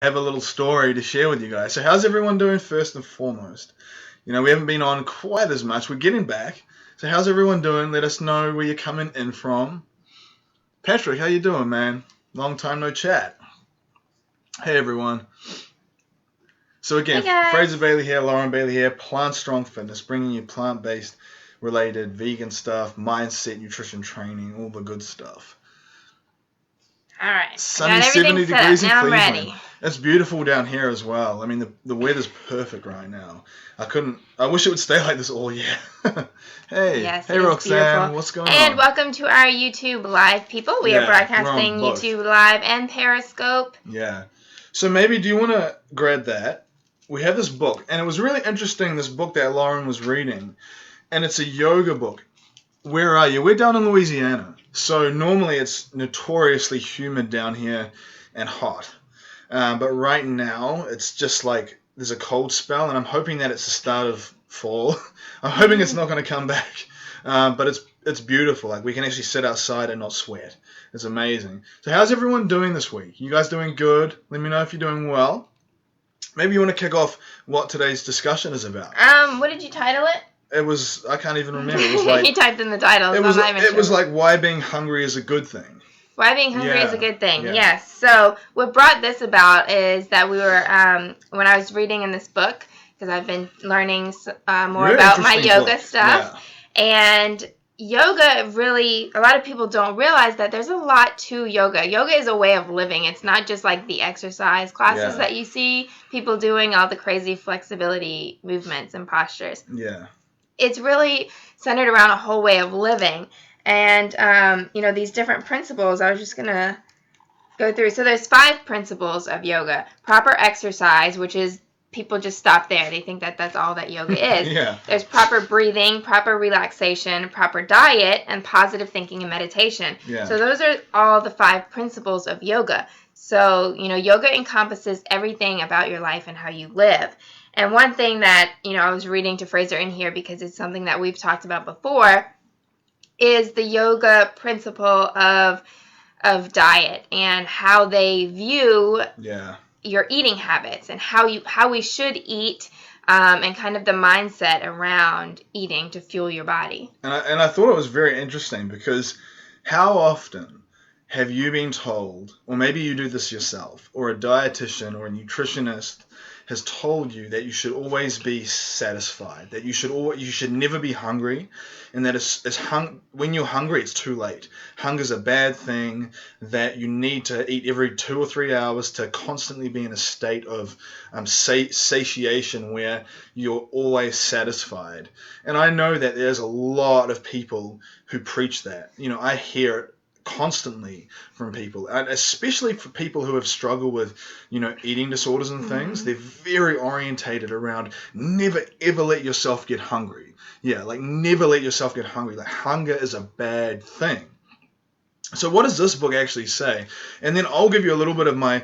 have a little story to share with you guys. So how's everyone doing first and foremost? We haven't been on quite as much. We're getting back. So how's everyone doing? Let us know where you're coming in from. Patrick, how you doing, man? Long time no chat. Hey, everyone. So Hey again, guys. Fraser Bailey here, Lauren Bailey here, Plant Strong Fitness, bringing you plant-based related vegan stuff, mindset, nutrition training, all the good stuff. All right. I Sunny got everything 70 set up. degrees in Now I'm Cleveland. ready. It's beautiful down here as well. I mean, the weather's perfect right now. I wish it would stay like this all year. hey, Yes, hey it is Roxanne, beautiful. what's going And on? welcome to our YouTube Live, people. We are Yeah, we're on broadcasting both. YouTube Live and Periscope. Yeah. So maybe do you want to grab that? We have this book, and it was really interesting, this book that Lauren was reading, and it's a yoga book. Where are you? We're down in Louisiana. So normally it's notoriously humid down here and hot. But right now it's just like there's a cold spell, and I'm hoping that it's the start of fall. I'm hoping it's not going to come back. But it's beautiful. Like we can actually sit outside and not sweat. It's amazing. So how's everyone doing this week? You guys doing good? Let me know if you're doing well. Maybe you want to kick off what today's discussion is about. What did you title it? It was, I can't even remember. It was like you typed in the title. it So was I'm not even it sure. was like why being hungry is a good thing. Why being hungry is a Yeah, good thing. yeah. Yes. So what brought this about is that we were when I was reading in this book, because I've been learning more Really about my interesting yoga book. stuff, and yoga really, a lot of people don't realize that there's a lot to yoga. Yoga is a way of living. It's not just like the exercise classes Yeah. that you see people doing, all the crazy flexibility movements and postures. Yeah. It's really centered around a whole way of living. And, these different principles, I was just going to go through. So there's 5 principles of yoga. Proper exercise, which is people just stop there. They think that that's all that yoga is. Yeah. There's proper breathing, proper relaxation, proper diet, and positive thinking and meditation. Yeah. So those are all the 5 principles of yoga. So, yoga encompasses everything about your life and how you live. And one thing that, I was reading to Fraser in here because it's something that we've talked about before is the yoga principle of diet and how they view your eating habits and how we should eat, and kind of the mindset around eating to fuel your body. And I thought it was very interesting because how often have you been told, or maybe you do this yourself, or a dietitian or a nutritionist has told you that you should always be satisfied, that you should never be hungry, and that when you're hungry, it's too late. Hunger's a bad thing, that you need to eat every 2 or 3 hours to constantly be in a state of satiation where you're always satisfied. And I know that there's a lot of people who preach that. I hear it constantly from people, and especially for people who have struggled with, eating disorders and things. They're very orientated around never ever let yourself get hungry. Yeah, like never let yourself get hungry. Like hunger is a bad thing. So what does this book actually say? And then I'll give you a little bit of my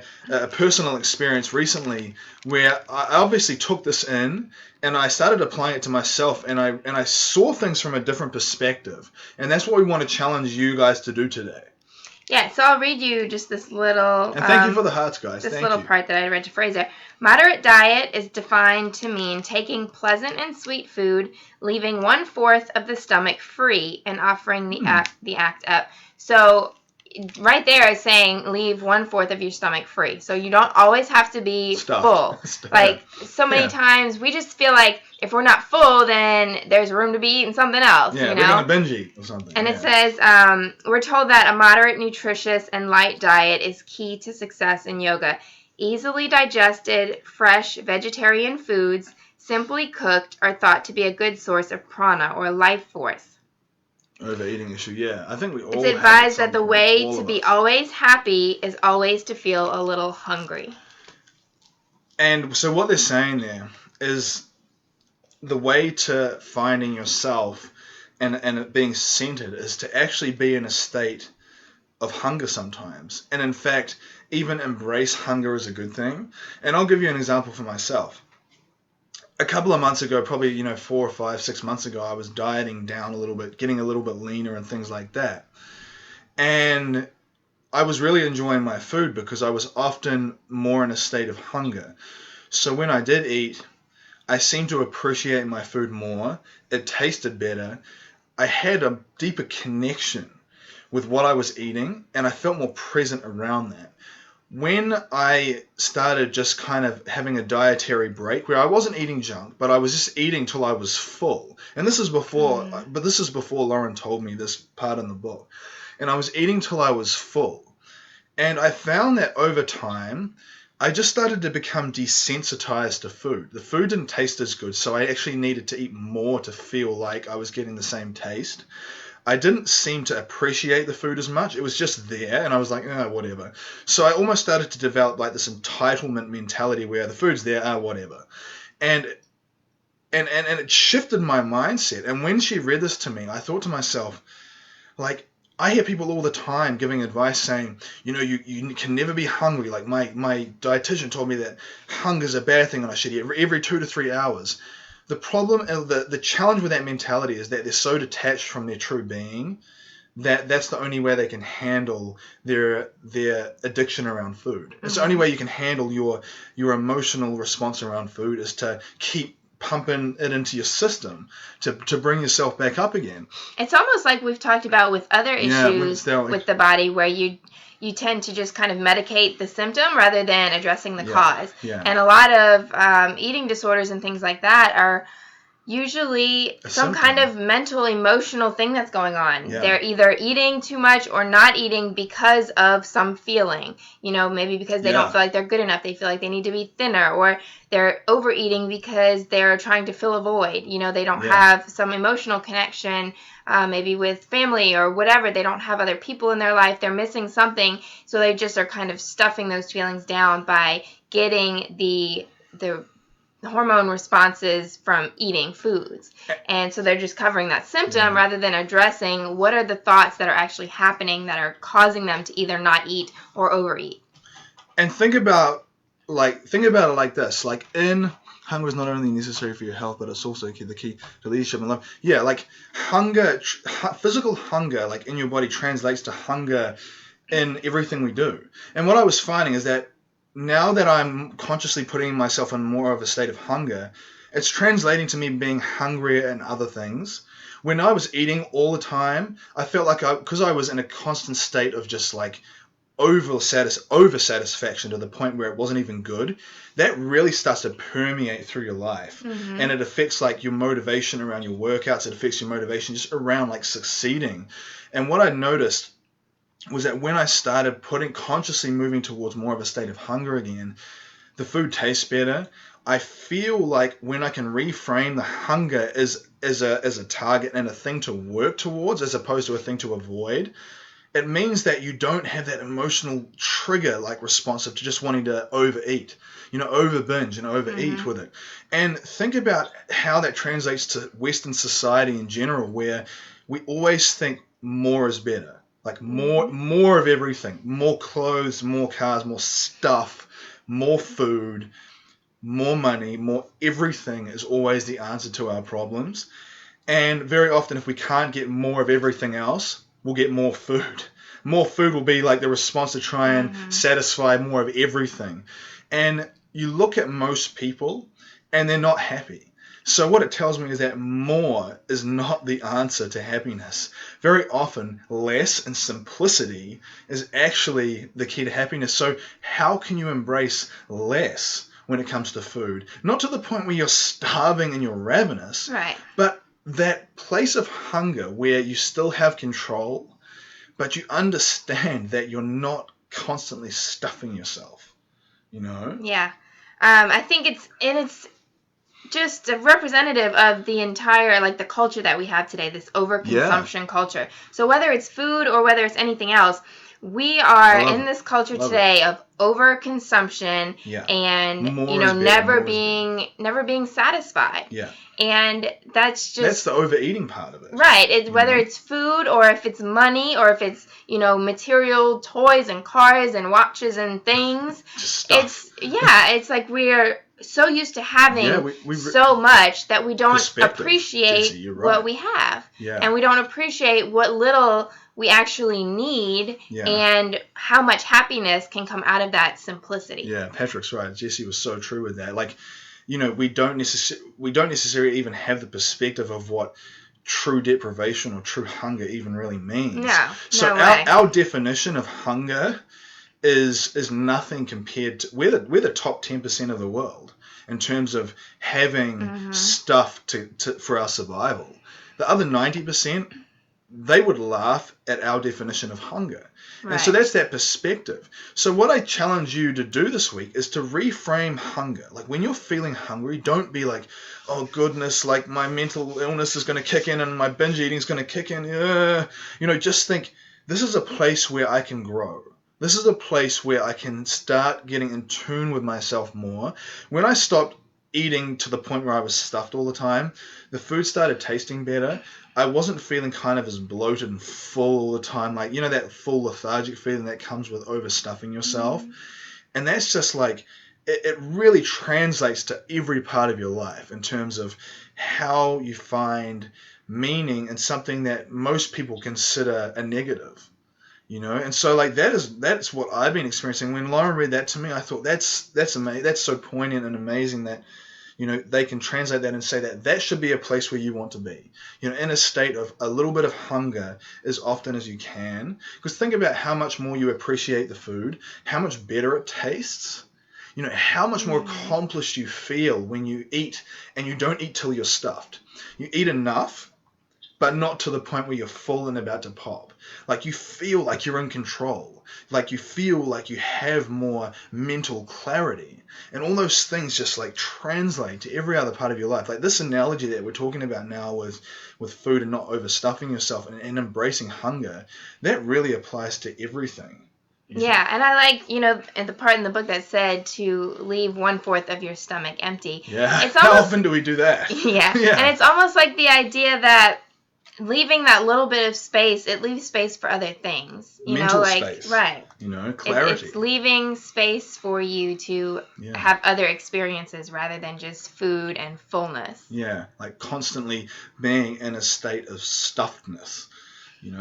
personal experience recently where I obviously took this in and I started applying it to myself, and I saw things from a different perspective. And that's what we want to challenge you guys to do today. Yeah, so I'll read you just this little... And thank you for the hearts, guys. This thank little you. part that I read to Fraser. Moderate diet is defined to mean taking pleasant and sweet food, leaving 1/4 of the stomach free, and offering the act up. So right there is saying leave 1/4 of your stomach free. So you don't always have to be full. Like so many times we just feel like if we're not full, then there's room to be eating something else. Yeah, we're going to binge eat or something. And it says, we're told that a moderate, nutritious, and light diet is key to success in yoga. Easily digested, fresh vegetarian foods, simply cooked, are thought to be a good source of prana, or life force. Overeating issue, yeah. I think we all It's advised that the way to be always happy is always to feel a little hungry. And so what they're saying there is the way to finding yourself and it being centered is to actually be in a state of hunger sometimes. And in fact, even embrace hunger as a good thing. And I'll give you an example for myself. A couple of months ago, probably 4 or 5, 6 months ago, I was dieting down a little bit, getting a little bit leaner and things like that. And I was really enjoying my food because I was often more in a state of hunger. So when I did eat, I seemed to appreciate my food more. It tasted better. I had a deeper connection with what I was eating, and I felt more present around that. When I started just kind of having a dietary break where I wasn't eating junk, but I was just eating till I was full. And this is before, but this is before Lauren told me this part in the book. And I was eating till I was full. And I found that over time, I just started to become desensitized to food. The food didn't taste as good, so I actually needed to eat more to feel like I was getting the same taste. I didn't seem to appreciate the food as much. It was just there, and I was like, oh, whatever. So I almost started to develop like this entitlement mentality where the food's there, whatever. And it shifted my mindset. And when she read this to me, I thought to myself, like, I hear people all the time giving advice saying, you can never be hungry. Like my dietitian told me that hunger is a bad thing and I should eat every 2 to 3 hours. The problem and the challenge with that mentality is that they're so detached from their true being that that's the only way they can handle their addiction around food. It's the only way you can handle your emotional response around food is to keep pumping it into your system to bring yourself back up again. It's almost like we've talked about with other issues with the body where you tend to just kind of medicate the symptom rather than addressing the cause. Yeah. And a lot of eating disorders and things like that are usually some kind of mental, emotional thing that's going on. Yeah. They're either eating too much or not eating because of some feeling. Maybe because they don't feel like they're good enough. They feel like they need to be thinner, or they're overeating because they're trying to fill a void. They don't have some emotional connection, maybe with family or whatever. They don't have other people in their life. They're missing something. So they just are kind of stuffing those feelings down by getting the hormone responses from eating foods. And so they're just covering that symptom rather than addressing what are the thoughts that are actually happening that are causing them to either not eat or overeat. And think about it like this. Like, hunger is not only necessary for your health, but it's also the key to leadership and love. Yeah, like hunger, physical hunger, like in your body translates to hunger in everything we do. And what I was finding is that now that I'm consciously putting myself in more of a state of hunger, it's translating to me being hungrier in other things. When I was eating all the time, I felt like because I was in a constant state of just like over satisfaction to the point where it wasn't even good, that really starts to permeate through your life. And it affects like your motivation around your workouts. It affects your motivation just around like succeeding. And what I noticed was that when I started consciously moving towards more of a state of hunger again, the food tastes better. I feel like when I can reframe the hunger as a target and a thing to work towards as opposed to a thing to avoid, it means that you don't have that emotional trigger like responsive to just wanting to overeat, over binge and overeat with it. And think about how that translates to Western society in general, where we always think more is better. Like more of everything, more clothes, more cars, more stuff, more food, more money, more everything is always the answer to our problems. And very often if we can't get more of everything else, we'll get more food. More food will be like the response to try and satisfy more of everything. And you look at most people and they're not happy. So what it tells me is that more is not the answer to happiness. Very often, less and simplicity is actually the key to happiness. So how can you embrace less when it comes to food? Not to the point where you're starving and you're ravenous, right, but that place of hunger where you still have control, but you understand that you're not constantly stuffing yourself, Yeah. I think it's just a representative of the entire, like, the culture that we have today, this overconsumption culture. So whether it's food or whether it's anything else, we are in this culture today of overconsumption Yeah. and More is better, more is never being satisfied. Yeah. And that's That's the overeating part of it. Right. It's whether it's food or if it's money or if it's, material toys and cars and watches and things. Just stuff. It's like we're so used to having so much that we don't appreciate Jesse, right. what we have. Yeah. And we don't appreciate what little we actually need and how much happiness can come out of that simplicity. Yeah, Patrick's right. Jesse was so true with that. Like, we don't necessarily even have the perspective of what true deprivation or true hunger even really means. No. So our definition of hunger is nothing compared to we're the top 10% of the world in terms of having stuff for our survival. The other 90%, they would laugh at our definition of hunger. Right. And so that's that perspective. So what I challenge you to do this week is to reframe hunger. Like when you're feeling hungry, don't be like, oh goodness, like my mental illness is going to kick in and my binge eating is going to kick in. Just think, this is a place where I can grow. This is a place where I can start getting in tune with myself more. When I stopped eating to the point where I was stuffed all the time, the food started tasting better. I wasn't feeling kind of as bloated and full all the time, like, that full lethargic feeling that comes with overstuffing yourself. And that's just like, it really translates to every part of your life in terms of how you find meaning in something that most people consider a negative. And so like that's what I've been experiencing. When Lauren read that to me, I thought that's amazing. That's so poignant and amazing that they can translate that and say that should be a place where you want to be. In a state of a little bit of hunger as often as you can. Because think about how much more you appreciate the food, how much better it tastes. How much more accomplished you feel when you eat, and you don't eat till you're stuffed. You eat enough, but not to the point where you're full and about to pop. Like you feel like you're in control. Like you feel like you have more mental clarity. And all those things just like translate to every other part of your life. Like this analogy that we're talking about now with food and not overstuffing yourself and embracing hunger, that really applies to everything. Yeah, and I like, the part in the book that said to leave 1/4 of your stomach empty. Yeah, how often do we do that? Yeah, and it's almost like the idea that leaving that little bit of space, it leaves space for other things. Mental space. Right. Clarity. It's leaving space for you to have other experiences rather than just food and fullness. Yeah, like constantly being in a state of stuffedness.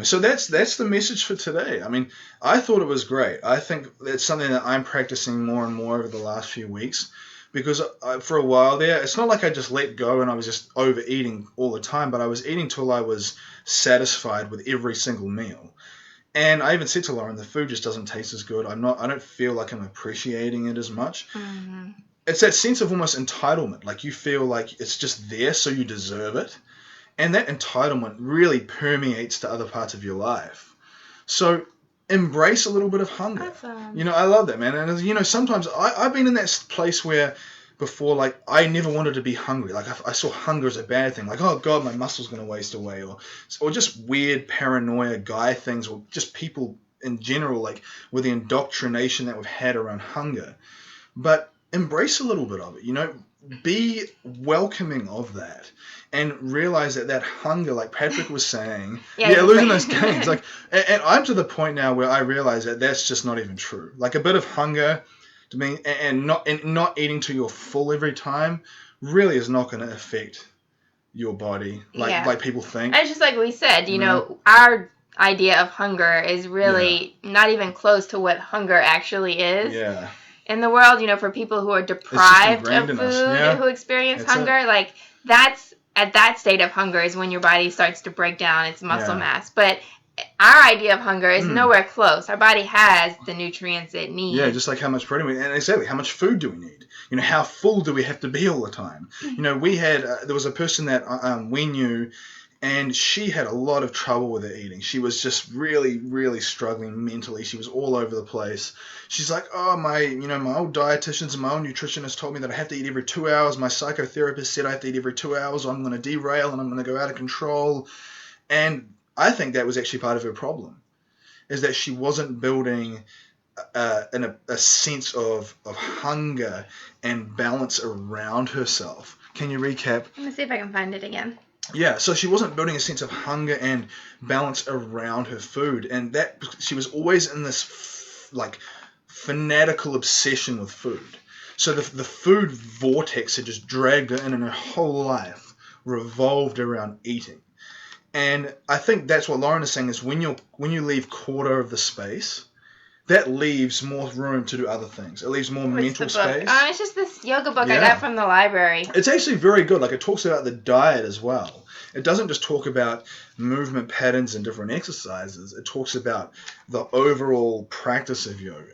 So that's the message for today. I mean, I thought it was great. I think that's something that I'm practicing more and more over the last few weeks. Because for a while there, it's not like I just let go and I was just overeating all the time, but I was eating till I was satisfied with every single meal. And I even said to Lauren, the food just doesn't taste as good. I don't feel like I'm appreciating it as much. Mm-hmm. It's that sense of almost entitlement. Like you feel like it's just there, so you deserve it. And that entitlement really permeates to other parts of your life. So embrace a little bit of hunger. Awesome. I love that, man. And, sometimes I've been in that place where before, like, I never wanted to be hungry. Like, I saw hunger as a bad thing. Like, oh, God, my muscle's going to waste away. Or just weird paranoia guy things, or just people in general, like, with the indoctrination that we've had around hunger. But embrace a little bit of it, be welcoming of that. And realize that hunger, like Patrick was saying, losing those gains. Like, and I'm to the point now where I realize that that's just not even true. Like a bit of hunger, to me, and not eating till you're full every time, really is not going to affect your body like people think. And it's just like we said, our idea of hunger is really not even close to what hunger actually is. Yeah. In the world, for people who are deprived of food, who experience hunger, like that's at that state of hunger is when your body starts to break down its muscle mass. But our idea of hunger is nowhere close. Our body has the nutrients it needs. Yeah, just like how much protein and exactly how much food do we need? How full do we have to be all the time? We had there was a person that we knew, and she had a lot of trouble with her eating. She was just really, really struggling mentally. She was all over the place. She's like, oh, my old dietitians and my old nutritionist told me that I have to eat every 2 hours. My psychotherapist said I have to eat every 2 hours, or I'm going to derail and I'm going to go out of control. And I think that was actually part of her problem, is that she wasn't building a sense of hunger and balance around herself. Can you recap? Let me see if I can find it again. Yeah, so she wasn't building a sense of hunger and balance around her food, and that she was always in this like fanatical obsession with food. So the food vortex had just dragged her in, and her whole life revolved around eating. And I think that's what Lauren is saying is when you leave quarter of the space, that leaves more room to do other things. It leaves more mental space. It's just this yoga book I got from the library. It's actually very good. Like, it talks about the diet as well. It doesn't just talk about movement patterns and different exercises. It talks about the overall practice of yoga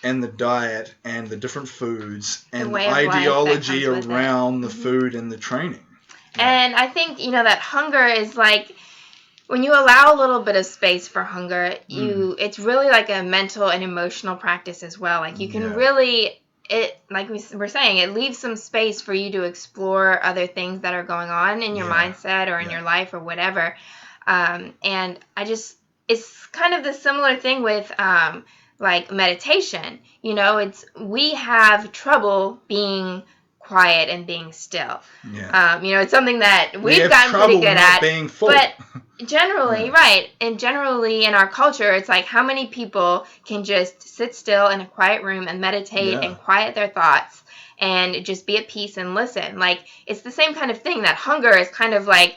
and the diet and the different foods and the ideology around the food and the training. And I think, that hunger is like, when you allow a little bit of space for hunger, it's really like a mental and emotional practice as well. Like, you can really, like we were saying, it leaves some space for you to explore other things that are going on in your mindset or in your life or whatever. And it's kind of the similar thing with like meditation. We have trouble being quiet and being still. It's something that we've gotten pretty good at. Being full. But generally, and generally in our culture, it's like, how many people can just sit still in a quiet room and meditate and quiet their thoughts and just be at peace and listen? Like, it's the same kind of thing. That hunger is kind of like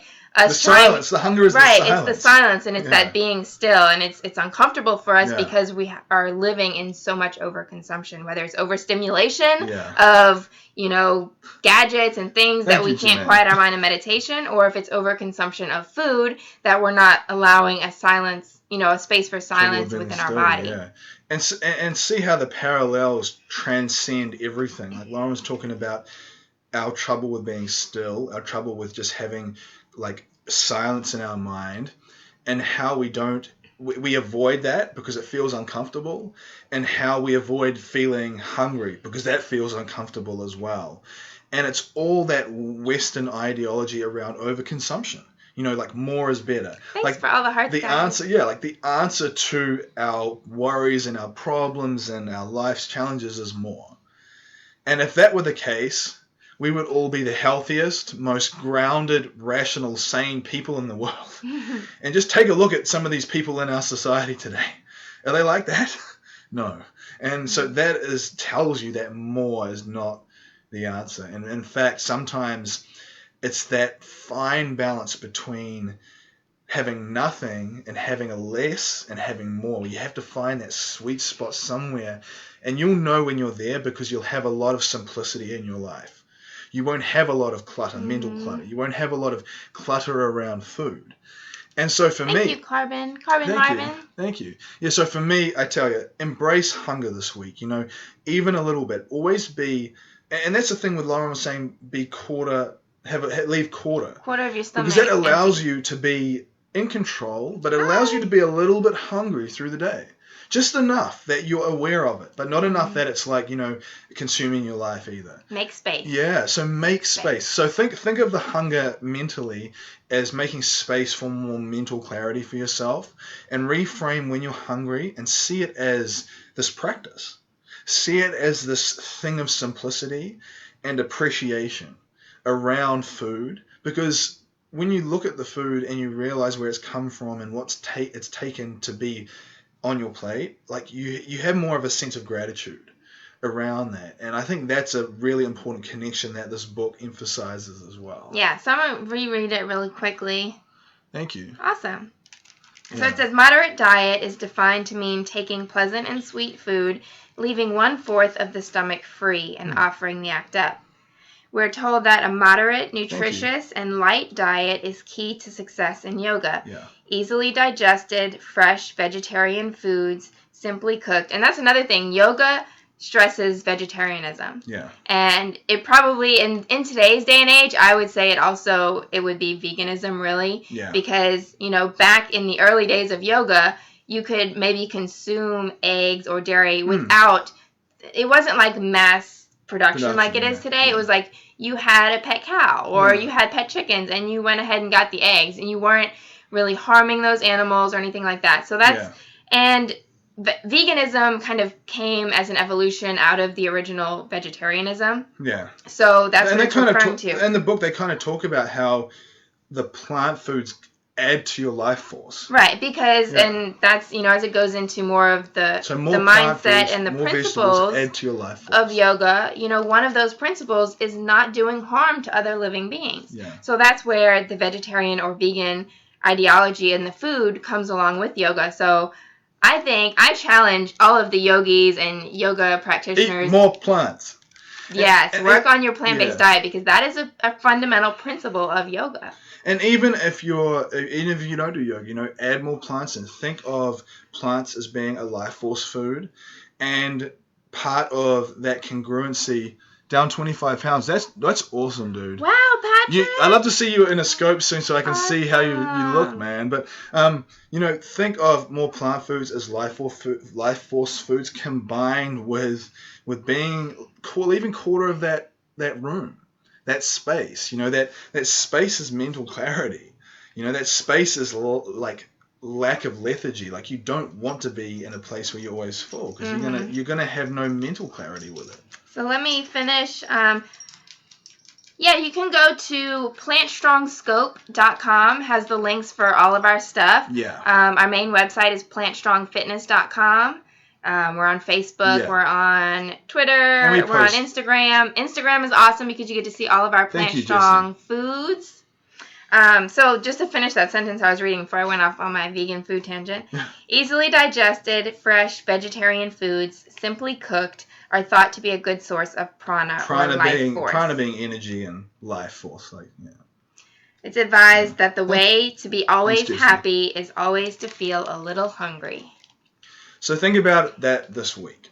silence. The hunger is the silence. It's the silence, and it's that being still, and it's uncomfortable for us because we are living in so much overconsumption, whether it's overstimulation of gadgets and things that we can't quiet our mind in meditation, or if it's overconsumption of food that we're not allowing a silence, a space for silence within our body. And see how the parallels transcend everything. Like Lauren was talking about our trouble with being still, our trouble with just having like silence in our mind, and how we avoid that because it feels uncomfortable, and how we avoid feeling hungry because that feels uncomfortable as well. And it's all that Western ideology around overconsumption. Like more is better. Thanks for all the hearts. The answer to our worries and our problems and our life's challenges is more. And if that were the case, we would all be the healthiest, most grounded, rational, sane people in the world. And just take a look at some of these people in our society today. Are they like that? No. And so that tells you that more is not the answer. And in fact, sometimes it's that fine balance between having nothing and having a less and having more. You have to find that sweet spot somewhere. And you'll know when you're there because you'll have a lot of simplicity in your life. You won't have a lot of clutter, mental clutter. You won't have a lot of clutter around food. And so for me... Thank you, Carbon Marvin. Thank you. Yeah, so for me, I tell you, embrace hunger this week. Even a little bit. Always be... And that's the thing with Lauren was saying, leave quarter. Quarter of your stomach. Because that allows you to be in control, but it allows you to be a little bit hungry through the day. Just enough that you're aware of it, but not enough that it's like, consuming your life either. Make space. Yeah, so make space. So think of the hunger mentally as making space for more mental clarity for yourself, and reframe when you're hungry and see it as this practice. See it as this thing of simplicity and appreciation around food, because when you look at the food and you realize where it's come from and what's it's taken to be on your plate, like you have more of a sense of gratitude around that. And I think that's a really important connection that this book emphasizes as well. Yeah, so I'm going to reread it really quickly. Thank you. Awesome. So it says, moderate diet is defined to mean taking pleasant and sweet food, leaving 1/4 of the stomach free and offering the act up. We're told that a moderate, nutritious, and light diet is key to success in yoga. Yeah. Easily digested, fresh vegetarian foods, simply cooked. And that's another thing. Yoga stresses vegetarianism. Yeah. And it probably, in today's day and age, I would say it would be veganism, really. Yeah. Because, back in the early days of yoga, you could maybe consume eggs or dairy without, it wasn't like mass production like it is today. It was like you had a pet cow or you had pet chickens and you went ahead and got the eggs, and you weren't really harming those animals or anything like that. So that's and veganism kind of came as an evolution out of the original vegetarianism. Yeah. So that's what it's referring to. In the book, they kind of talk about how the plant foods add to your life force. Right, because, and that's, as it goes into more of the mindset foods, and the principles add to your life force. Of yoga, one of those principles is not doing harm to other living beings. Yeah. So that's where the vegetarian or vegan ideology in the food comes along with yoga. So I challenge all of the yogis and yoga practitioners. Eat more plants. Yes, work on your plant-based diet, because that is a fundamental principle of yoga. And even if you don't do yoga, add more plants and think of plants as being a life force food, and part of that congruency, down 25 pounds. That's awesome, dude. Wow, Patrick. I'd love to see you in a scope soon so I can see how you look, man. But think of more plant foods as life force foods combined with being leaving quarter of that room. That space, that space is mental clarity. That space is like lack of lethargy. Like, you don't want to be in a place where you're always full, because you're gonna have no mental clarity with it. So let me finish. You can go to plantstrongscope.com. Has the links for all of our stuff. Yeah. Our main website is plantstrongfitness.com. We're on Facebook. Yeah. We're on Twitter. We're on Instagram. Instagram is awesome because you get to see all of our Plant Strong foods. So just to finish that sentence I was reading before I went off on my vegan food tangent. Easily digested, fresh, vegetarian foods, simply cooked, are thought to be a good source of prana or life force. Prana being energy and life force. It's advised that the way to be always happy is always to feel a little hungry. So think about that this week.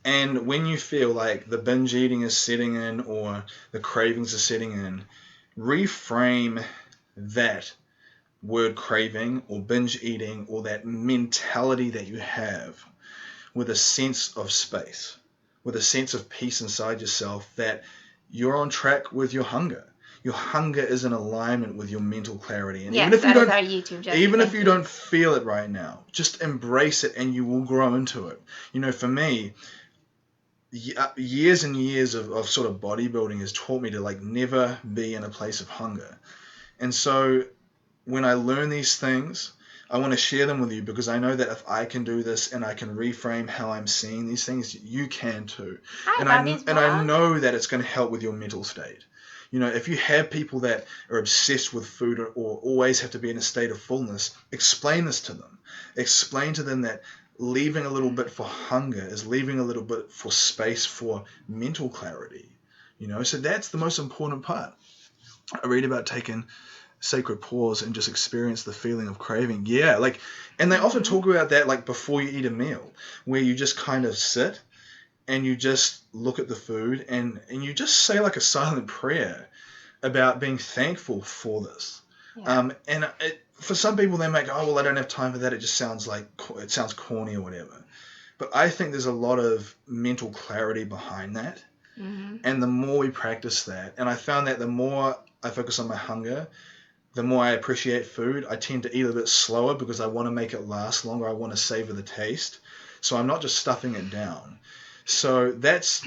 And when you feel like the binge eating is setting in or the cravings are setting in, reframe that word craving or binge eating or that mentality that you have with a sense of space, with a sense of peace inside yourself, that you're on track with your hunger. Your hunger is in alignment with your mental clarity. And yes, that is our YouTube channel. Even if you don't feel it right now, just embrace it and you will grow into it. For me, years and years of sort of bodybuilding has taught me to never be in a place of hunger. And so when I learn these things, I want to share them with you, because I know that if I can do this and I can reframe how I'm seeing these things, you can too. And I know that it's going to help with your mental state. If you have people that are obsessed with food or always have to be in a state of fullness, explain this to them. Explain to them that leaving a little bit for hunger is leaving a little bit for space for mental clarity. So that's the most important part. I read about taking sacred pause and just experience the feeling of craving. Yeah, and they often talk about that before you eat a meal, where you just kind of sit and you just look at the food and you just say a silent prayer about being thankful for this. Yeah. For some people, they make, I don't have time for that. It just sounds corny or whatever. But I think there's a lot of mental clarity behind that. Mm-hmm. And the more we practice that, and I found that the more I focus on my hunger, the more I appreciate food. I tend to eat a bit slower because I want to make it last longer. I want to savor the taste. So I'm not just stuffing it down. So that's...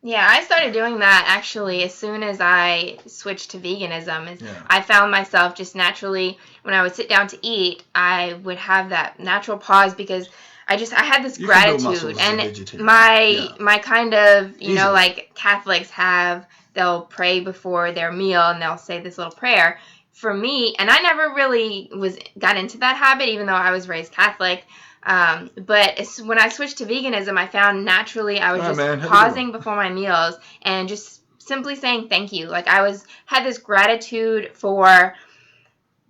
Yeah, I started doing that actually as soon as I switched to veganism. I found myself just naturally, when I would sit down to eat, I would have that natural pause, because I had this gratitude. And my kind of, like Catholics have, they'll pray before their meal and they'll say this little prayer. For me, and I never really got into that habit, even though I was raised Catholic. But when I switched to veganism, I found naturally I was pausing before my meals and just simply saying thank you. I had this gratitude for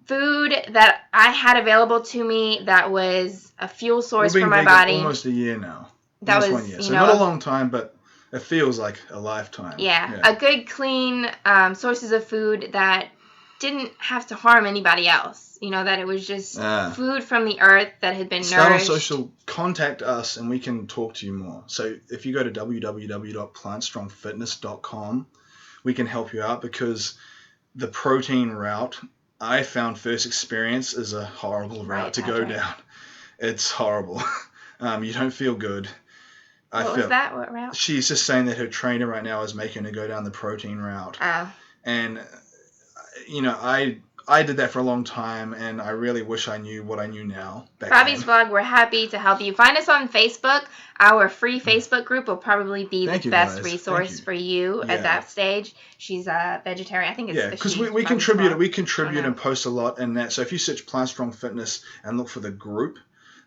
food that I had available to me that was a fuel source for my body. Almost a year now. Almost 1 year. So not a long time, but it feels like a lifetime. Yeah. A good, clean sources of food that didn't have to harm anybody else. That it was just food from the earth that had been nourished. Start on social, contact us, and we can talk to you more. So if you go to www.plantstrongfitness.com, we can help you out, because the protein route, I found first experience, is a horrible route to go down. It's horrible. You don't feel good. What was that? What route? She's just saying that her trainer right now is making her go down the protein route. Oh. And, I did that for a long time, and I really wish I knew what I knew now. Bobby's Vlog, we're happy to help you. Find us on Facebook. Our free Facebook group will probably be the best resource for you at that stage. She's a vegetarian. I think it's because we contribute. We contribute and post a lot in that. So if you search Plant Strong Fitness and look for the group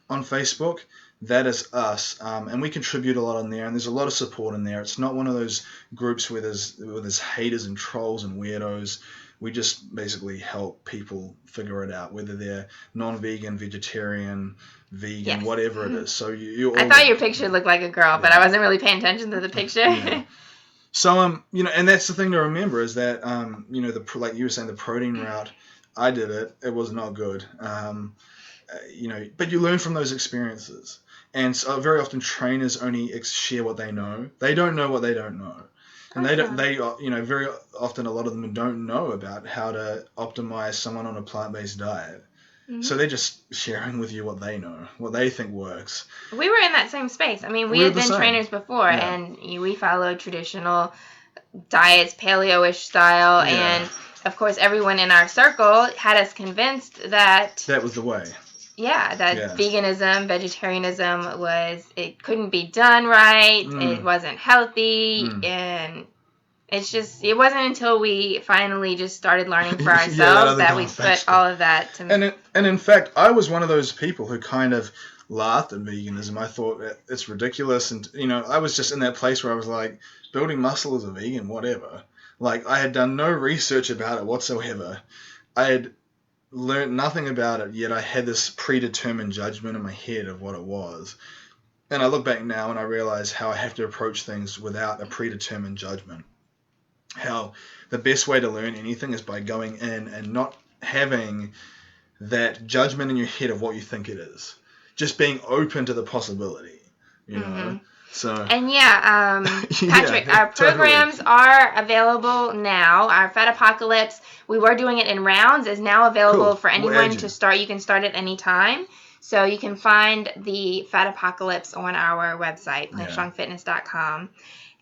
on Facebook, that is us, and we contribute a lot on there, and there's a lot of support in there. It's not one of those groups where there's haters and trolls and weirdos. We just basically help people figure it out, whether they're non-vegan, vegetarian, vegan, whatever it is. So I thought your picture looked like a girl, but I wasn't really paying attention to the picture. Yeah. So and that's the thing to remember is that like you were saying, the protein route, I did it. It was not good. But you learn from those experiences. And so very often trainers only share what they know. They don't know what they don't know. And very often a lot of them don't know about how to optimize someone on a plant-based diet. Mm-hmm. So they're just sharing with you what they know, what they think works. We were in that same space. I mean, we had been trainers before, and we followed traditional diets, paleo-ish style, and of course everyone in our circle had us convinced that was the way. Yeah, that veganism, vegetarianism it couldn't be done right, it wasn't healthy, and it wasn't until we finally just started learning for ourselves that we put all of that to... And in fact, I was one of those people who kind of laughed at veganism. I thought it's ridiculous, and I was just in that place where I was like, building muscle as a vegan, whatever. Like, I had done no research about it whatsoever. I had learned nothing about it, yet I had this predetermined judgment in my head of what it was. And I look back now and I realize how I have to approach things without a predetermined judgment. How the best way to learn anything is by going in and not having that judgment in your head of what you think it is. Just being open to the possibility, know. So. And Patrick, our programs are available now. Our Fat Apocalypse, we were doing it in rounds, is now available for anyone to start. You can start at any time. So you can find the Fat Apocalypse on our website, plantstrongfitness.com.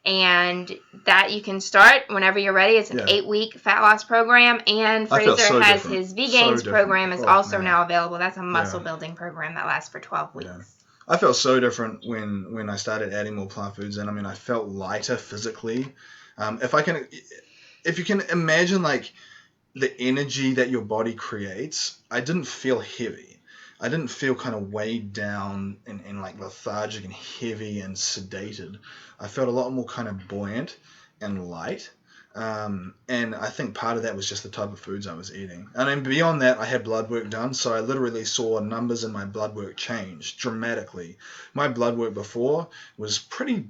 And that you can start whenever you're ready. It's an 8-week fat loss program. And Fraser has his Vegains program is also now available. That's a muscle building program that lasts for 12 weeks. Yeah. I felt so different when I started adding more plant foods in. I mean, I felt lighter physically. If you can imagine like the energy that your body creates, I didn't feel heavy. I didn't feel kind of weighed down and like lethargic and heavy and sedated. I felt a lot more kind of buoyant and light. And I think part of that was just the type of foods I was eating. And then beyond that, I had blood work done, so I literally saw numbers in my blood work change dramatically. My blood work before was pretty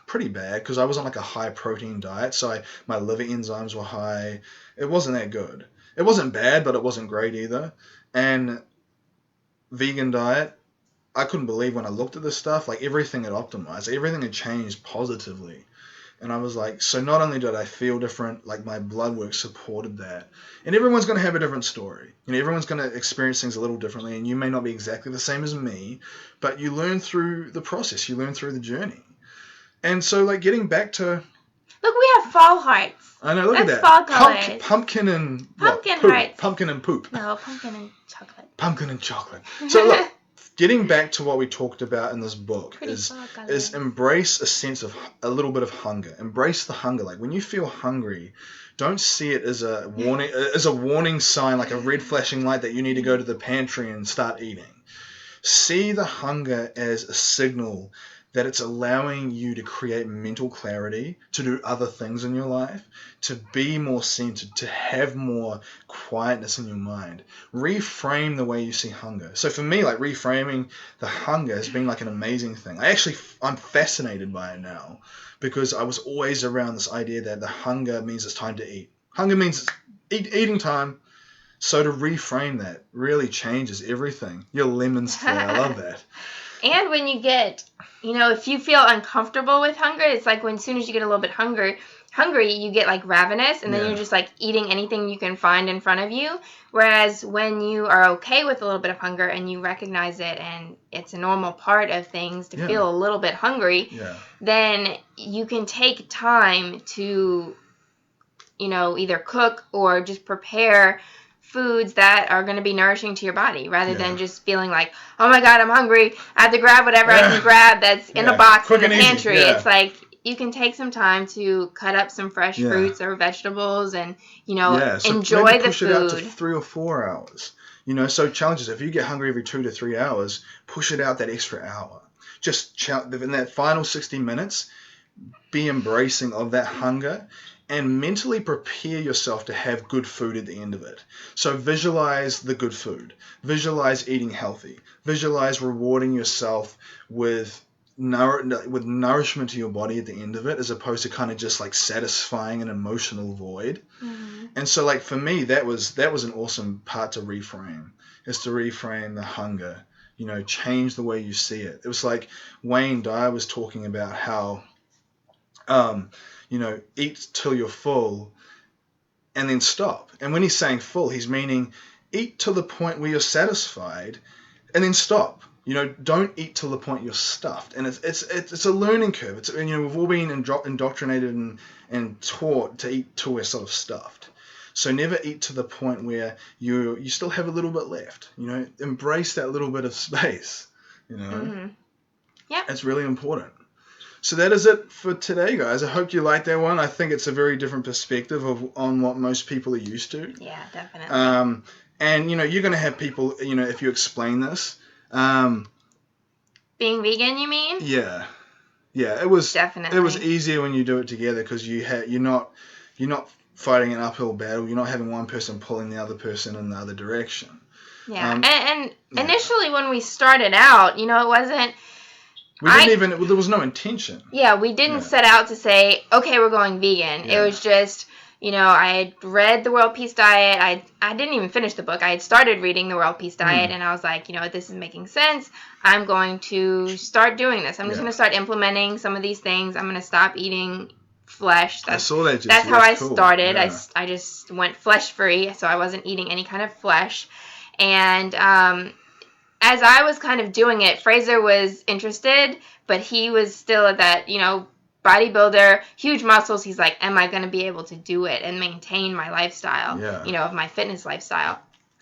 bad because I was on like a high protein diet, so my liver enzymes were high. It wasn't that good. It wasn't bad, but it wasn't great either. And vegan diet, I couldn't believe when I looked at this stuff, like everything had optimized, everything had changed positively. And I was like, so not only did I feel different, like my blood work supported that. And everyone's going to have a different story. Everyone's going to experience things a little differently, and you may not be exactly the same as me, but you learn through the process, you learn through the journey. And so, like, getting back to... Look, we have fall hearts. I know, look at that. Fall colors. Pumpkin and... Pumpkin hearts. Pumpkin and poop. No, pumpkin and chocolate. Pumpkin and chocolate. So, look... Getting back to what we talked about in this book is embrace a little bit of hunger. Embrace the hunger. Like when you feel hungry, don't see it as a warning sign, like a red flashing light that you need to go to the pantry and start eating. See the hunger as a signal that it's allowing you to create mental clarity, to do other things in your life, to be more centered, to have more quietness in your mind. Reframe the way you see hunger. So for me, like reframing the hunger has been like an amazing thing. I'm fascinated by it now because I was always around this idea that the hunger means it's time to eat. Hunger means it's eating time. So to reframe that really changes everything. Your lemons today, I love that. And when you get, if you feel uncomfortable with hunger, it's like as soon as you get a little bit hungry, you get like ravenous, and then Yeah. you're just like eating anything you can find in front of you. Whereas when you are okay with a little bit of hunger and you recognize it and it's a normal part of things to Yeah. feel a little bit hungry, Yeah. then you can take time to, either cook or just prepare foods that are going to be nourishing to your body rather Yeah. than just feeling like, oh my God, I'm hungry. I have to grab whatever I can grab that's in a Yeah. box Quick in the and easy. pantry. Yeah. It's like you can take some time to cut up some fresh Yeah. fruits or vegetables and, Yeah. So enjoy maybe the push it out to food. 3 or 4 hours. So challenges. If you get hungry every 2 to 3 hours, push it out that extra hour. Just in that final 60 minutes, be embracing of that hunger and mentally prepare yourself to have good food at the end of it. So visualize the good food. Visualize eating healthy. Visualize rewarding yourself with nourishment to your body at the end of it, as opposed to kind of just like satisfying an emotional void. Mm-hmm. And so like for me, that was an awesome part to reframe, is to reframe the hunger. Change the way you see it. It was like Wayne Dyer was talking about how eat till you're full and then stop. And when he's saying full, he's meaning eat to the point where you're satisfied and then stop. Don't eat till the point you're stuffed. And it's a learning curve. We've all been indoctrinated and taught to eat till we're sort of stuffed. So never eat to the point where you still have a little bit left. Embrace that little bit of space. Mm-hmm. Yeah. It's really important. So that is it for today, guys. I hope you liked that one. I think it's a very different perspective on what most people are used to. Yeah, definitely. And you're going to have people, if you explain this. Being vegan, you mean? Yeah. It was definitely. It was easier when you do it together because you're not fighting an uphill battle. You're not having one person pulling the other person in the other direction. Yeah, and initially when we started out, it wasn't. We didn't even. There was no intention. Yeah, we didn't set out to say, okay, we're going vegan. Yeah. It was just, I had read the World Peace Diet. I didn't even finish the book. I had started reading the World Peace Diet, and I was like, this is making sense. I'm going to start doing this. I'm just going to start implementing some of these things. I'm going to stop eating flesh. I saw that. That's how I cool. started. Yeah. I just went flesh free, so I wasn't eating any kind of flesh. And as I was kind of doing it, Fraser was interested, but he was still at that, bodybuilder, huge muscles. He's like, am I going to be able to do it and maintain my lifestyle, of my fitness lifestyle?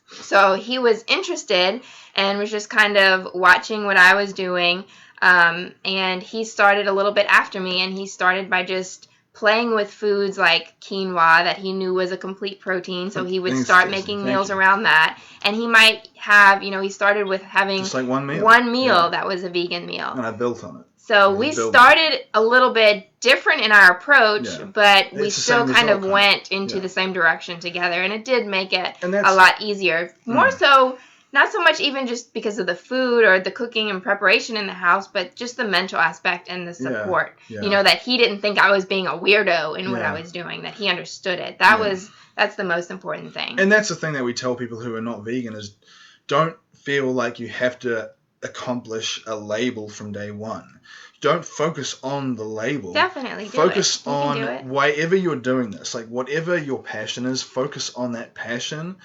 So he was interested and was just kind of watching what I was doing. And he started a little bit after me, and he started by just playing with foods like quinoa that he knew was a complete protein, so he would start making meals around that. And he might have, he started with having just like one meal that was a vegan meal. And I built on it. So we started a little bit different in our approach, but we still kind of went into the same direction together, and it did make it a lot easier. More so, not so much even just because of the food or the cooking and preparation in the house, but just the mental aspect and the support. That he didn't think I was being a weirdo in what I was doing, that he understood it. That's the most important thing. And that's the thing that we tell people who are not vegan is don't feel like you have to accomplish a label from day one. Don't focus on the label. Definitely focus on wherever you're doing this, like whatever your passion is, focus on that passion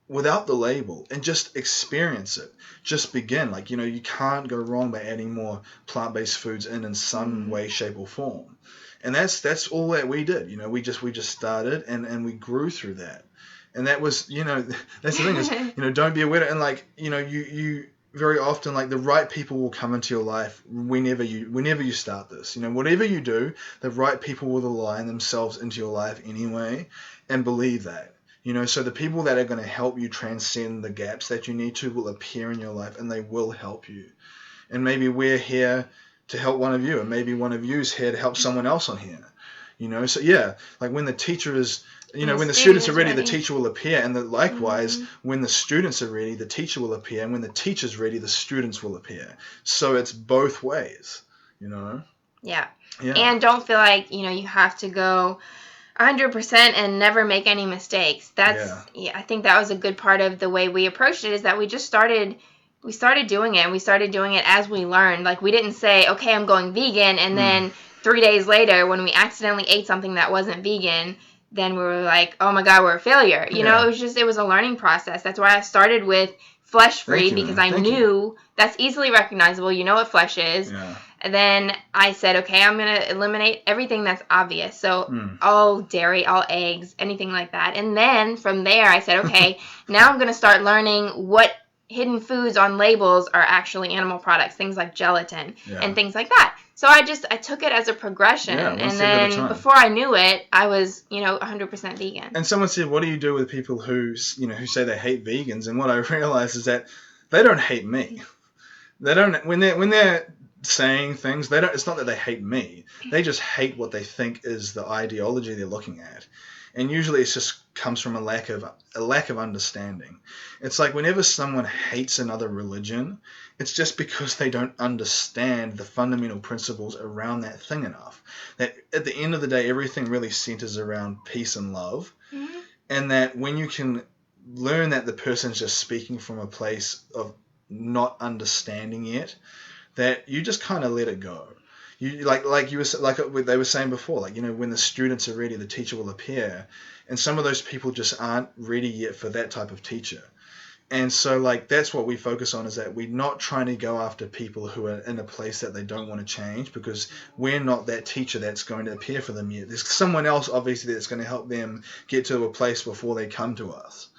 without the label and just experience it. Just begin. Like, you can't go wrong by adding more plant-based foods in some way, shape or form. And that's all that we did. We just started and we grew through that. And that was, that's the thing is, don't be a weirdo. And like, you very often, like, the right people will come into your life whenever you start this. Whatever you do, the right people will align themselves into your life anyway, and believe that. So the people that are going to help you transcend the gaps that you need to will appear in your life, and they will help you. And maybe we're here to help one of you, and maybe one of you is here to help someone else on here. So like when the teacher is, when the students are ready, the teacher will appear. And likewise, when the students are ready, the teacher will appear. And when the teacher's ready, the students will appear. So it's both ways, Yeah. And don't feel like, you have to go 100% and never make any mistakes. I think that was a good part of the way we approached it, is that we just started we started doing it, and we started doing it as we learned. Like, we didn't say, okay, I'm going vegan, and then 3 days later, when we accidentally ate something that wasn't vegan, then we were like, oh my God, we're a failure. You know, it was a learning process. That's why I started with flesh-free, because I knew that's easily recognizable. You know what flesh is. Yeah. And then I said, okay, I'm going to eliminate everything that's obvious. So all dairy, all eggs, anything like that. And then from there, I said, okay, now I'm going to start learning what hidden foods on labels are actually animal products, things like gelatin and things like that. So I took it as a progression, and then before I knew it, I was, 100% vegan. And someone said, what do you do with people who say they hate vegans? And what I realized is that they don't hate me. They don't, when they're saying things, it's not that they hate me. They just hate what they think is the ideology they're looking at. And usually it just comes from a lack of understanding. It's like whenever someone hates another religion, it's just because they don't understand the fundamental principles around that thing enough. That at the end of the day, everything really centers around peace and love. Mm-hmm. And that when you can learn that the person's just speaking from a place of not understanding yet, that you just kind of let it go. You like they were saying before, when the students are ready, the teacher will appear, and some of those people just aren't ready yet for that type of teacher. And so that's what we focus on, is that we're not trying to go after people who are in a place that they don't want to change, because we're not that teacher that's going to appear for them yet. There's someone else obviously that's going to help them get to a place before they come to us.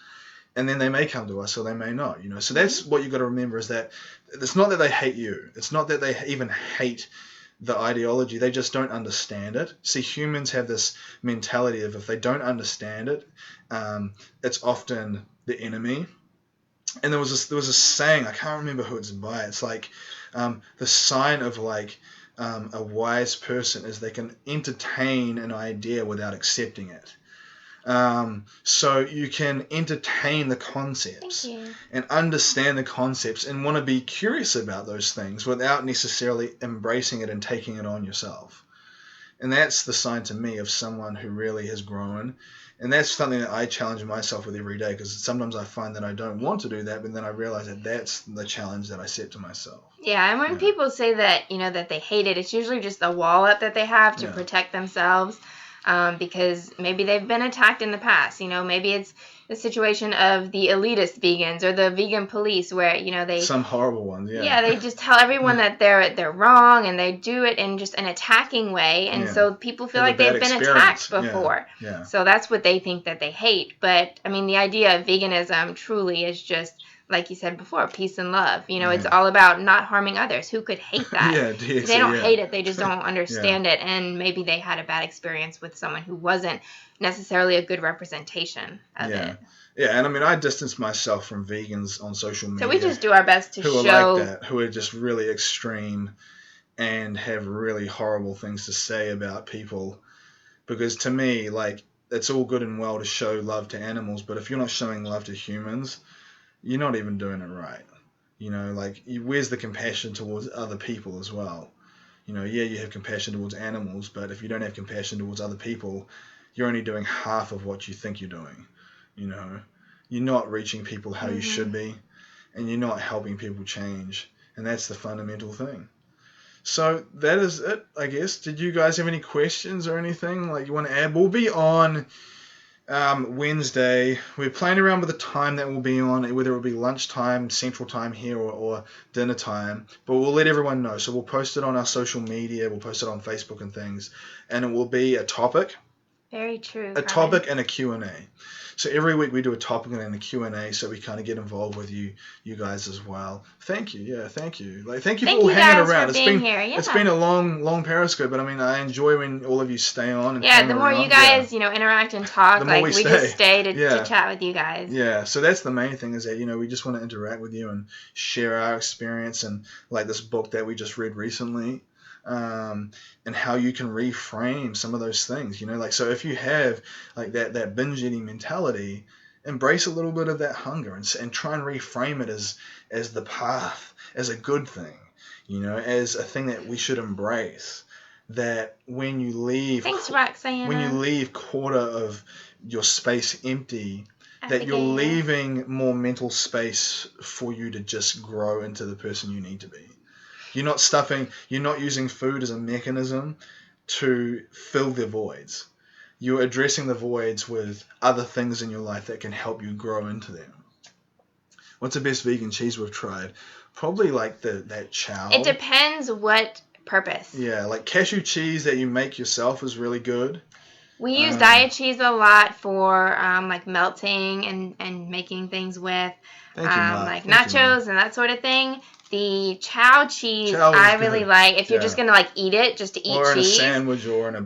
And then they may come to us or they may not, So that's what you've got to remember, is that it's not that they hate you. It's not that they even hate the ideology. They just don't understand it. See, humans have this mentality of if they don't understand it, it's often the enemy. And there was a saying, I can't remember who it's by. It's like the sign of a wise person is they can entertain an idea without accepting it. So you can entertain the concepts and understand the concepts and want to be curious about those things without necessarily embracing it and taking it on yourself. And that's the sign to me of someone who really has grown. And that's something that I challenge myself with every day, because sometimes I find that I don't want to do that, but then I realize that that's the challenge that I set to myself. Yeah, and when people say that, that they hate it, it's usually just a wall up that they have to protect themselves. Because maybe they've been attacked in the past. Maybe it's the situation of the elitist vegans or the vegan police, where they some horrible ones. Yeah, they just tell everyone that they're wrong, and they do it in just an attacking way, and so people feel like they've been attacked before. Yeah. So that's what they think that they hate. But I mean, the idea of veganism truly is just, like you said before, peace and love. It's all about not harming others. Who could hate that? They don't hate it. They just don't understand it. And maybe they had a bad experience with someone who wasn't necessarily a good representation of it. Yeah, and I mean, I distance myself from vegans on social media. So we just do our best to show... Who are like that, who are just really extreme and have really horrible things to say about people. Because to me, it's all good and well to show love to animals, but if you're not showing love to humans, you're not even doing it right. Where's the compassion towards other people as well? You have compassion towards animals, but if you don't have compassion towards other people, you're only doing half of what you think you're doing. You're not reaching people how you should be, and you're not helping people change. And that's the fundamental thing. So that is it, I guess. Did you guys have any questions or anything you want to add? We'll be on Wednesday. We're playing around with the time that we'll be on, whether it will be lunchtime, central time here, or dinner time. But we'll let everyone know. So we'll post it on our social media. We'll post it on Facebook and things. And it will be a topic. Very true. A topic and a Q&A. So every week we do a topic and a Q&A, so we kind of get involved with you guys as well. Thank you. Yeah, thank you. Thank you for all hanging around. It's been a long Periscope, but I mean, I enjoy when all of you stay on. And the more you guys, interact and talk, we just stay to chat with you guys. Yeah, so that's the main thing, is that, we just want to interact with you and share our experience, and this book that we just read recently. And how you can reframe some of those things, so if you have that binge eating mentality, embrace a little bit of that hunger and try and reframe it as the path, as a good thing, as a thing that we should embrace. That when you leave, thanks, Roxanne. When you leave quarter of your space empty, that you're beginning, yeah. leaving more mental space for you to just grow into the person you need to be. You're not using food as a mechanism to fill the voids. You're addressing the voids with other things in your life that can help you grow into them. What's the best vegan cheese we've tried? Probably like that chow. It depends what purpose. Yeah, like cashew cheese that you make yourself is really good. We use diet cheese a lot for like melting and making things with, like nachos and that sort of thing. The chow cheese I really like. If you're just gonna like eat it, just to eat or cheese. Or in a sandwich or in a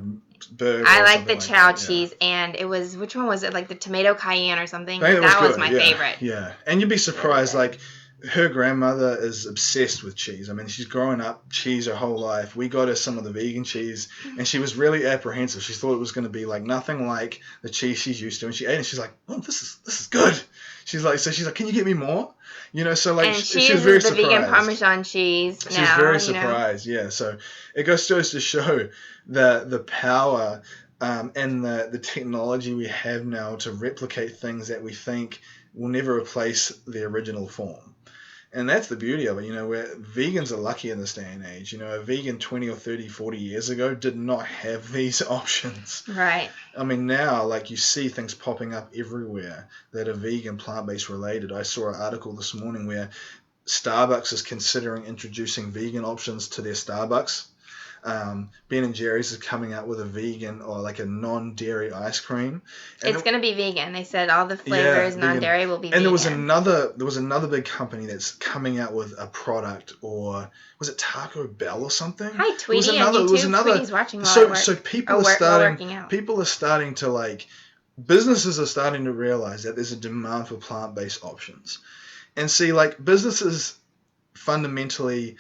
burger. I like the chow cheese, and it was, which one was it? Like the tomato cayenne or something. That was my favorite. Yeah, and you'd be surprised. Like her grandmother is obsessed with cheese. I mean, she's grown up cheese her whole life. We got her some of the vegan cheese, and she was really apprehensive. She thought it was going to be like nothing like the cheese she's used to, and she ate it. And she's like, "Oh, this is good." She's like, "Can you get me more?" You know, so like and she was very surprised. Vegan Parmesan cheese. She was very surprised. Yeah, so it goes to show the power and the technology we have now to replicate things that we think will never replace the original form. And that's the beauty of it, you know, where vegans are lucky in this day and age. You know, a vegan 20 or 30, 40 years ago did not have these options. Right. I mean, now, like, you see things popping up everywhere that are vegan, plant-based related. I saw an article this morning where Starbucks is considering introducing vegan options to their Starbucks. Ben & Jerry's is coming out with a vegan or like a non-dairy ice cream. And it's going to be vegan. They said all the flavors non-dairy will be vegan. And there was another big company that's coming out with a product, or was it Taco Bell or something? Hi, Tweety on YouTube. Tweety's watching so people are starting to like, businesses are starting to realize that there's a demand for plant-based options. And see, like, businesses fundamentally,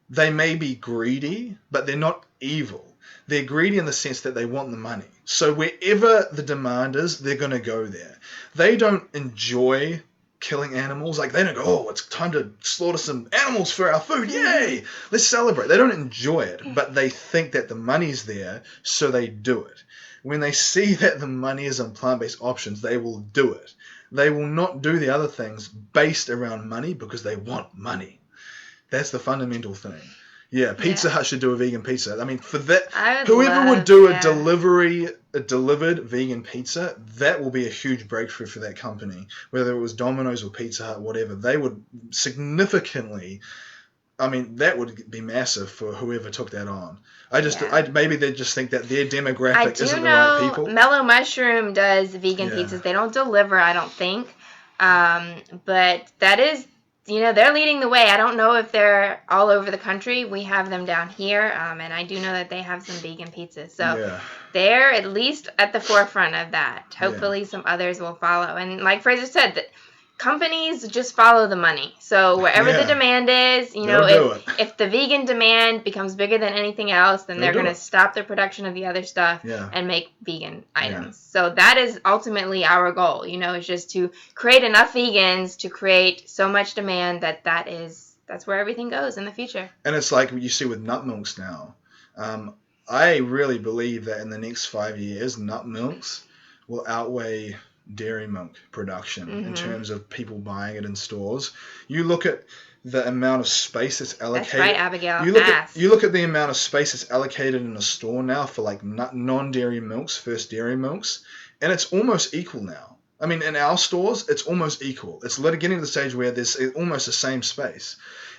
they may be greedy, but they're not evil. They're greedy in the sense that they want the money. So wherever the demand is, they're going to go there. They don't enjoy killing animals. Like, they don't go, "Oh, it's time to slaughter some animals for our food. Yay! Let's celebrate." They don't enjoy it, but they think that the money's there, so they do it. When they see that the money is on plant-based options, they will do it. They will not do the other things based around money because they want money. That's the fundamental thing. Yeah, Pizza Hut should do a vegan pizza. I mean, for that, whoever would do a delivered vegan pizza, that will be a huge breakthrough for that company. Whether it was Domino's or Pizza Hut, whatever, they would significantly, I mean, that would be massive for whoever took that on. Maybe they just think that their demographic isn't the right people. Mellow Mushroom does vegan pizzas. They don't deliver, I don't think. But that is, you know, they're leading the way. I don't know if they're all over the country. We have them down here, and I do know that they have some vegan pizzas. So they're at least at the forefront of that. Hopefully some others will follow. And like Fraser said, that companies just follow the money. So wherever the demand is, you know, if the vegan demand becomes bigger than anything else, then they're going to stop the production of the other stuff and make vegan items. So that is ultimately our goal, you know, is just to create enough vegans to create so much demand that's where everything goes in the future. And it's like what you see with nut milks now. I really believe that in the next 5 years, nut milks will outweigh dairy milk production in terms of people buying it in stores. You look at the amount of space that's allocated. That's right, Abigail. You look at the amount of space that's allocated in a store now for like non-dairy milks, first dairy milks, and it's almost equal now. I mean, in our stores, it's almost equal. It's getting to the stage where there's almost the same space.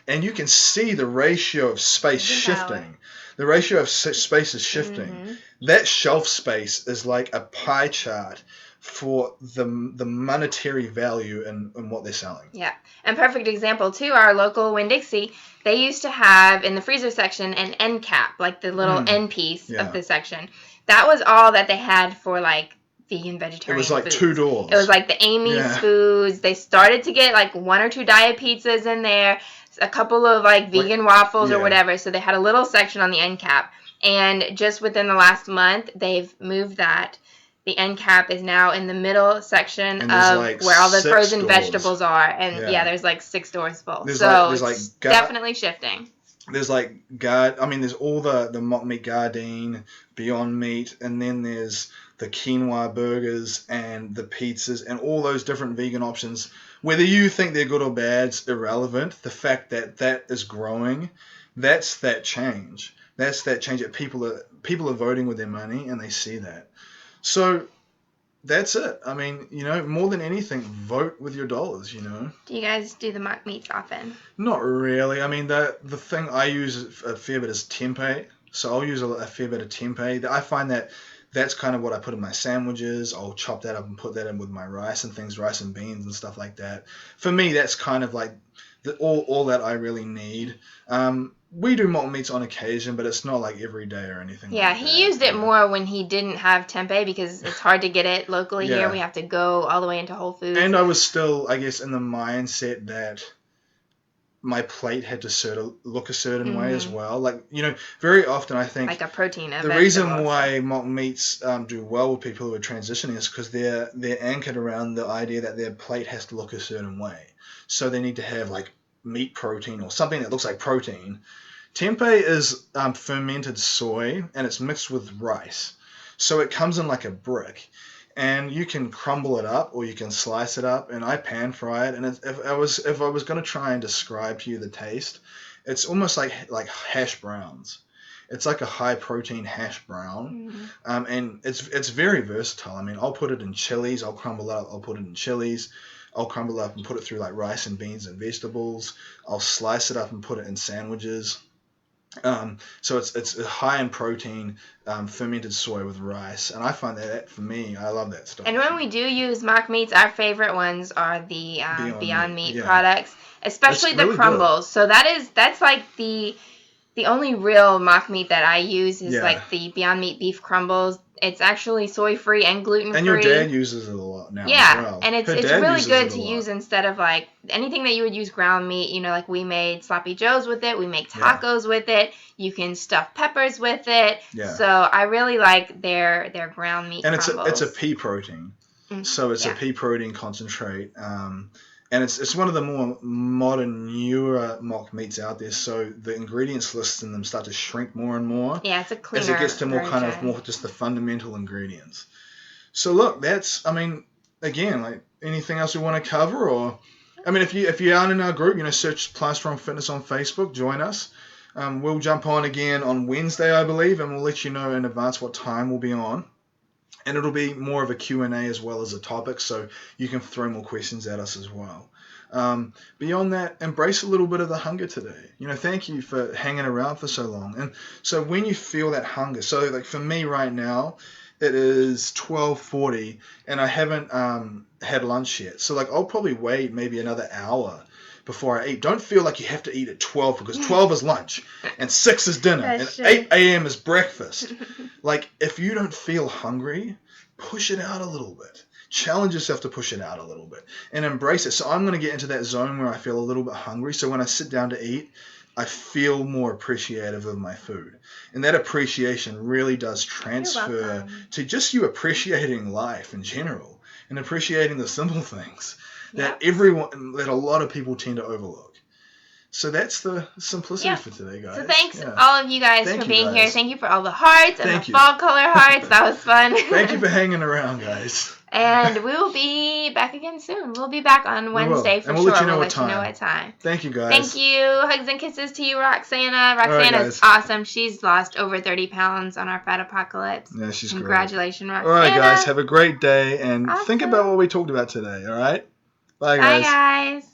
And you can see the ratio of space shifting. The ratio of space is shifting. That shelf space is like a pie chart for the monetary value in what they're selling. Yeah. And perfect example, too, our local Winn-Dixie, they used to have in the freezer section an end cap, like the little end piece of the section. That was all that they had for, like, vegan, vegetarian It was like foods. 2 doors. It was like the Amy's Foods. They started to get, like, 1 or 2 diet pizzas in there, a couple of, like, vegan waffles or whatever. So they had a little section on the end cap. And just within the last month, they've moved that. The end cap is now in the middle section of like where all the frozen vegetables are. And there's like 6 doors full. There's it's definitely shifting. There's like there's all the mock meat Gardein, Beyond Meat, and then there's the quinoa burgers and the pizzas and all those different vegan options. Whether you think they're good or bad, it's irrelevant. The fact that that is growing, that's that change. That's that change that people are voting with their money and they see that. So that's it. I mean, more than anything, vote with your dollars, Do you guys do the mock meats often? Not really. I mean, the thing I use a fair bit is tempeh. So I'll use a fair bit of tempeh. I find that that's kind of what I put in my sandwiches. I'll chop that up and put that in with my rice and things, rice and beans and stuff like that. For me, that's kind of like all that I really need. We do mock meats on occasion, but it's not like every day or anything. Yeah, like he used it more when he didn't have tempeh because it's hard to get it locally here. We have to go all the way into Whole Foods. And I was still, I guess, in the mindset that my plate had to look a certain way as well. Like, very often I think like a protein. The reason why mock meats do well with people who are transitioning is because they're anchored around the idea that their plate has to look a certain way. So they need to have like meat protein or something that looks like protein. Tempeh is fermented soy and it's mixed with rice. So it comes in like a brick. And you can crumble it up or you can slice it up, and I pan fry it. And if I was going to try and describe to you the taste, it's almost like hash browns. It's like a high protein hash brown, and it's very versatile. I mean, I'll put it in chilies. I'll crumble it up. I'll put it in chilies. I'll crumble it up and put it through like rice and beans and vegetables. I'll slice it up and put it in sandwiches. So it's high in protein, fermented soy with rice, and I find that for me, I love that stuff. And when we do use mock meats, our favorite ones are the Beyond Meat products, especially the crumbles. Good. So that's like the only real mock meat that I use is like the Beyond Meat beef crumbles. It's actually soy-free and gluten-free. And your dad uses it a lot now as well. And it's really good to use instead of like anything that you would use ground meat. Like we made sloppy joes with it. We make tacos with it. You can stuff peppers with it. Yeah. So I really like their ground meat crumbles. And it's a pea protein. Mm-hmm. So it's a pea protein concentrate. And it's one of the more modern, newer mock meats out there. So the ingredients lists in them start to shrink more and more. Yeah, it's a cleaner as it gets to more just the fundamental ingredients. So look, again, like anything else we want to cover, or if you aren't in our group, search Plant Strong Fitness on Facebook, join us. We'll jump on again on Wednesday, I believe, and we'll let you know in advance what time we'll be on. And it'll be more of a Q&A as well as a topic, so you can throw more questions at us as well. Beyond that, embrace a little bit of the hunger today. Thank you for hanging around for so long. And so when you feel that hunger, so like for me right now, it is 12:40 and I haven't had lunch yet. So like I'll probably wait maybe another hour before I eat. Don't feel like you have to eat at 12 because 12 is lunch and 6 is dinner and 8 a.m. is breakfast. Like if you don't feel hungry, push it out a little bit. Challenge yourself to push it out a little bit and embrace it. So I'm going to get into that zone where I feel a little bit hungry. So when I sit down to eat, I feel more appreciative of my food. And that appreciation really does transfer to just you appreciating life in general and appreciating the simple things that a lot of people tend to overlook. So that's the simplicity for today, guys. So thanks all of you guys for being here. Thank you for all the hearts and the fall color hearts. That was fun. Thank you for hanging around, guys. And we will be back again soon. We'll be back on Wednesday for sure. We'll let you know what time. Thank you, guys. Thank you. Hugs and kisses to you, Roxana. Roxana's awesome. She's lost over 30 pounds on our fat apocalypse. Yeah, she's great. Congratulations, Roxana. All right, guys. Have a great day and think about what we talked about today, all right? Bye, guys. Bye, guys.